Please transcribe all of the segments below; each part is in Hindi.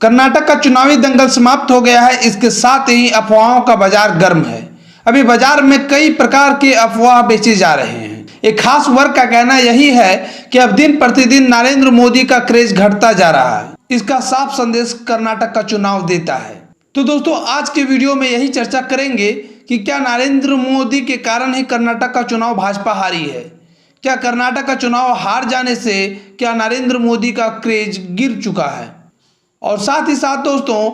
कर्नाटक का चुनावी दंगल समाप्त हो गया है। इसके साथ ही अफवाहों का बाजार गर्म है। अभी बाजार में कई प्रकार के अफवाह बेचे जा रहे हैं। एक खास वर्ग का कहना यही है कि अब दिन प्रतिदिन नरेंद्र मोदी का क्रेज घटता जा रहा है। इसका साफ संदेश कर्नाटक का चुनाव देता है। तो दोस्तों, आज के वीडियो में यही चर्चा करेंगे कि क्या नरेंद्र मोदी के कारण ही कर्नाटक का चुनाव भाजपा हारी है। क्या कर्नाटक का चुनाव हार जाने से क्या नरेंद्र मोदी का क्रेज गिर चुका है। और साथ ही साथ दोस्तों,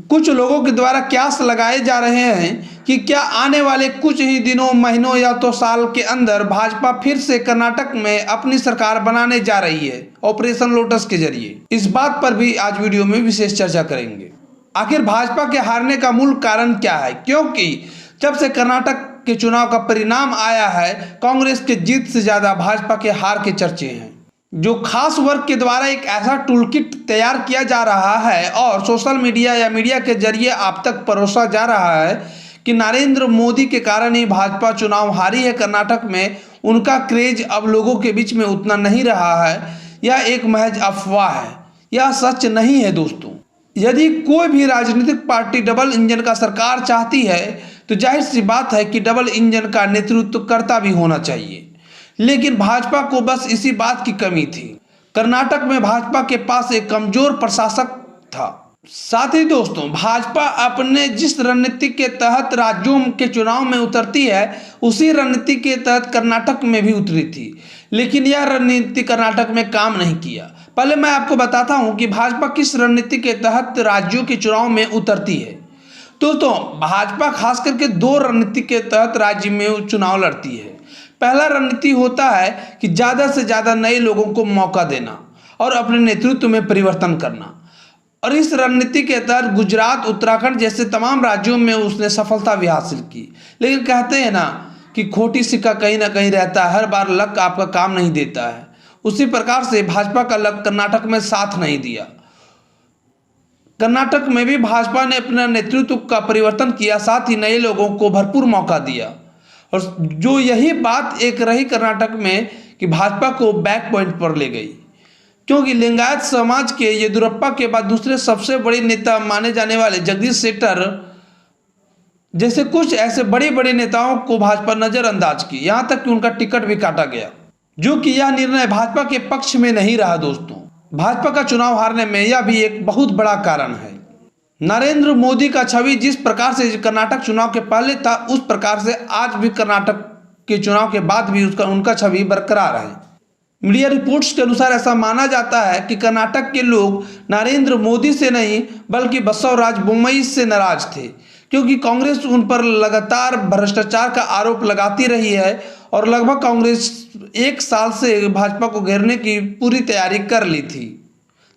कुछ लोगों के द्वारा क्यास लगाए जा रहे हैं कि क्या आने वाले कुछ ही दिनों, महीनों या तो साल के अंदर भाजपा फिर से कर्नाटक में अपनी सरकार बनाने जा रही है ऑपरेशन लोटस के जरिए। इस बात पर भी आज वीडियो में विशेष चर्चा करेंगे। आखिर भाजपा के हारने का मूल कारण क्या है, क्योंकि जब से कर्नाटक के चुनाव का परिणाम आया है, कांग्रेस के जीत से ज्यादा भाजपा के हार के चर्चे हैं। जो खास वर्ग के द्वारा एक ऐसा टूलकिट तैयार किया जा रहा है और सोशल मीडिया या मीडिया के जरिए आप तक परोसा जा रहा है कि नरेंद्र मोदी के कारण ही भाजपा चुनाव हारी है कर्नाटक में, उनका क्रेज अब लोगों के बीच में उतना नहीं रहा है, यह एक महज अफवाह है, यह सच नहीं है। दोस्तों, यदि कोई भी राजनीतिक पार्टी डबल इंजन का सरकार चाहती है तो जाहिर सी बात है कि डबल इंजन का नेतृत्व करता भी होना चाहिए। लेकिन भाजपा को बस इसी बात की कमी थी। कर्नाटक में भाजपा के पास एक कमजोर प्रशासक था। साथ ही दोस्तों, भाजपा अपने जिस रणनीति के तहत राज्यों के चुनाव में उतरती है, उसी रणनीति के तहत कर्नाटक में भी उतरी थी, लेकिन यह रणनीति कर्नाटक में काम नहीं किया। पहले मैं आपको बताता हूं कि भाजपा किस रणनीति के तहत राज्यों के चुनाव में उतरती है। दोस्तों, भाजपा खास करके दो रणनीति के तहत राज्य में चुनाव लड़ती है। पहला रणनीति होता है कि ज्यादा से ज्यादा नए लोगों को मौका देना और अपने नेतृत्व में परिवर्तन करना। और इस रणनीति के तहत गुजरात, उत्तराखंड जैसे तमाम राज्यों में उसने सफलता भी हासिल की। लेकिन कहते हैं ना कि खोटी सिक्का कहीं ना कहीं रहता है, हर बार लक आपका काम नहीं देता है। उसी प्रकार से भाजपा का लक कर्नाटक में साथ नहीं दिया। कर्नाटक में भी भाजपा ने अपना नेतृत्व का परिवर्तन किया, साथ ही नए लोगों को भरपूर मौका दिया। और जो यही बात एक रही कर्नाटक में कि भाजपा को बैक पॉइंट पर ले गई, क्योंकि लिंगायत समाज के येदियुरप्पा के बाद दूसरे सबसे बड़े नेता माने जाने वाले जगदीश शेट्टर जैसे कुछ ऐसे बड़े बड़े नेताओं को भाजपा नजरअंदाज की, यहां तक कि उनका टिकट भी काटा गया, जो कि यह निर्णय भाजपा के पक्ष में नहीं रहा। दोस्तों, भाजपा का चुनाव हारने में यह भी एक बहुत बड़ा कारण है। नरेंद्र मोदी का छवि जिस प्रकार से कर्नाटक चुनाव के पहले था, उस प्रकार से आज भी कर्नाटक के चुनाव के बाद भी उनका छवि बरकरार है। मीडिया रिपोर्ट्स के अनुसार ऐसा माना जाता है कि कर्नाटक के लोग नरेंद्र मोदी से नहीं बल्कि बसवराज बोम्मई से नाराज थे, क्योंकि कांग्रेस उन पर लगातार भ्रष्टाचार का आरोप लगाती रही है और लगभग कांग्रेस एक साल से भाजपा को घेरने की पूरी तैयारी कर ली थी,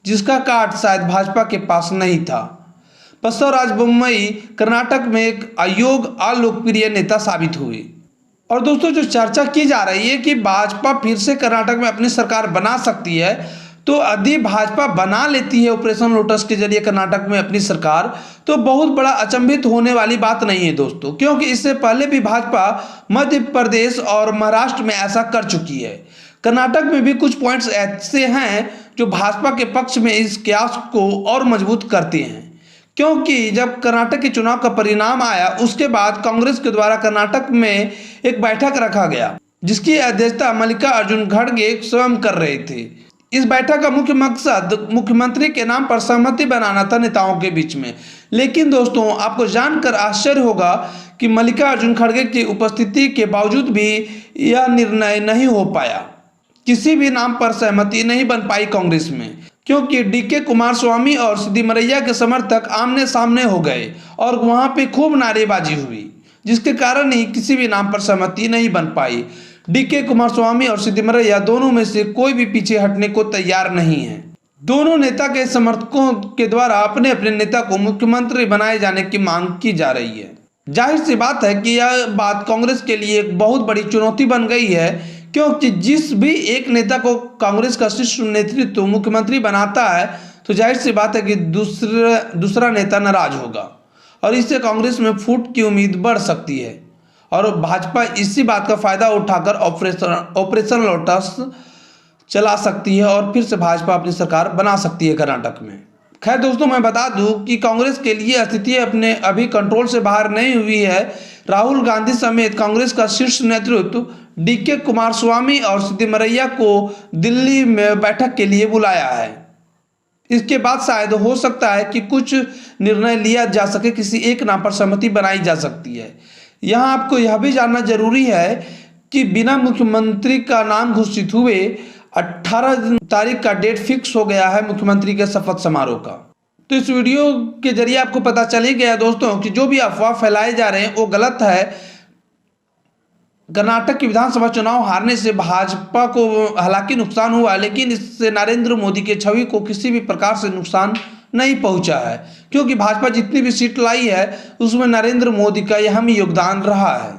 जिसका काट शायद भाजपा के पास नहीं था। बसवराज बोम्मई कर्नाटक में एक अयोग्य, अलोकप्रिय नेता साबित हुए। और दोस्तों, जो चर्चा की जा रही है कि भाजपा फिर से कर्नाटक में अपनी सरकार बना सकती है, तो यदि भाजपा बना लेती है ऑपरेशन लोटस के जरिए कर्नाटक में अपनी सरकार, तो बहुत बड़ा अचंभित होने वाली बात नहीं है दोस्तों, क्योंकि इससे पहले भी भाजपा मध्य प्रदेश और महाराष्ट्र में ऐसा कर चुकी है। कर्नाटक में भी कुछ पॉइंट्स ऐसे हैं जो भाजपा के पक्ष में इस क्यास को और मजबूत करते हैं, क्योंकि जब कर्नाटक के चुनाव का परिणाम आया, उसके बाद कांग्रेस के द्वारा कर्नाटक में एक बैठक रखा गया, जिसकी अध्यक्षता मल्लिकार्जुन खड़गे स्वयं कर रहे थे। इस बैठक का मुख्य मकसद मुख्यमंत्री के नाम पर सहमति बनाना था नेताओं के बीच में। लेकिन दोस्तों, आपको जानकर आश्चर्य होगा कि मल्लिकार्जुन खड़गे की उपस्थिति के बावजूद भी यह निर्णय नहीं हो पाया। किसी भी नाम पर सहमति नहीं बन पाई कांग्रेस में, क्योंकि डीके कुमारस्वामी और सिद्धिमरैया के समर्थक आमने सामने हो गए और वहां पे खूब नारेबाजी हुई, जिसके कारण ही किसी भी नाम पर सहमति नहीं बन पाई। डीके कुमारस्वामी और सिद्धिमरैया दोनों में से कोई भी पीछे हटने को तैयार नहीं है। दोनों नेता के समर्थकों के द्वारा अपने अपने नेता को मुख्यमंत्री बनाए जाने की मांग की जा रही है। जाहिर सी बात है कि यह बात कांग्रेस के लिए एक बहुत बड़ी चुनौती बन गई है, क्योंकि जिस भी एक नेता को कांग्रेस का शीर्ष नेतृत्व मुख्यमंत्री बनाता है, तो जाहिर सी बात है कि दूसरा नेता नाराज होगा और इससे कांग्रेस में फूट की उम्मीद बढ़ सकती है। और भाजपा इसी बात का फायदा उठाकर ऑपरेशन लोटस चला सकती है और फिर से भाजपा अपनी सरकार बना सकती है कर्नाटक में। खैर दोस्तों, मैं बता दूं कि कांग्रेस के लिए स्थिति अपने अभी कंट्रोल से बाहर नहीं हुई है। राहुल गांधी समेत कांग्रेस का शीर्ष नेतृत्व डीके कुमारस्वामी और सिद्धरमैया को दिल्ली में बैठक के लिए बुलाया है। इसके बाद शायद हो सकता है कि कुछ निर्णय लिया जा सके, किसी एक नाम पर सहमति बनाई जा सकती है। यहाँ आपको यह भी जानना जरूरी है कि बिना मुख्यमंत्री का नाम घोषित हुए 18 तारीख का डेट फिक्स हो गया है मुख्यमंत्री के शपथ समारोह का। तो इस वीडियो के जरिए आपको पता चल ही गया दोस्तों कि जो भी अफवाह फैलाए जा रहे हैं वो गलत है। कर्नाटक की विधानसभा चुनाव हारने से भाजपा को हालांकि नुकसान हुआ, लेकिन इससे नरेंद्र मोदी के छवि को किसी भी प्रकार से नुकसान नहीं पहुंचा है, क्योंकि भाजपा जितनी भी सीट लाई है उसमें नरेंद्र मोदी का अहम योगदान रहा है।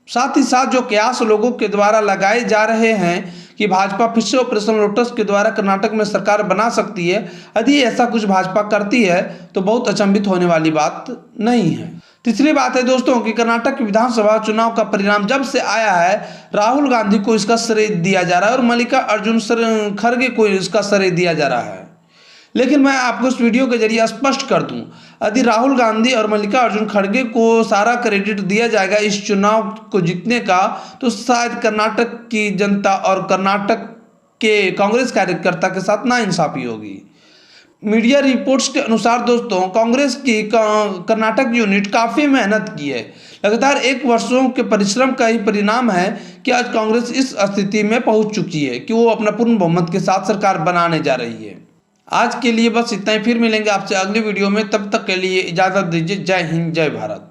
साथ ही साथ जो कयास लोगों के द्वारा लगाए जा रहे हैं कि भाजपा फिर से ऑपरेशन लोटस के द्वारा कर्नाटक में सरकार बना सकती है, यदि ऐसा कुछ भाजपा करती है तो बहुत अचंभित होने वाली बात नहीं है। तीसरी बात है दोस्तों कि कर्नाटक विधानसभा चुनाव का परिणाम जब से आया है, राहुल गांधी को इसका श्रेय दिया जा रहा है और मल्लिकार्जुन खड़गे को इसका श्रेय दिया जा रहा है। लेकिन मैं आपको इस वीडियो के जरिए स्पष्ट कर दूं, यदि राहुल गांधी और मल्लिकार्जुन खड़गे को सारा क्रेडिट दिया जाएगा इस चुनाव को जीतने का, तो शायद कर्नाटक की जनता और कर्नाटक के कांग्रेस कार्यकर्ता के साथ नाइंसाफी होगी। मीडिया रिपोर्ट्स के अनुसार दोस्तों, कांग्रेस की कर्नाटक यूनिट काफ़ी मेहनत की है। लगातार 1 वर्षों के परिश्रम का ही परिणाम है कि आज कांग्रेस इस स्थिति में पहुंच चुकी है कि वो अपना पूर्ण बहुमत के साथ सरकार बनाने जा रही है। आज के लिए बस इतना ही, फिर मिलेंगे आपसे अगली वीडियो में। तब तक के लिए इजाज़त दीजिए। जय हिंद, जय भारत।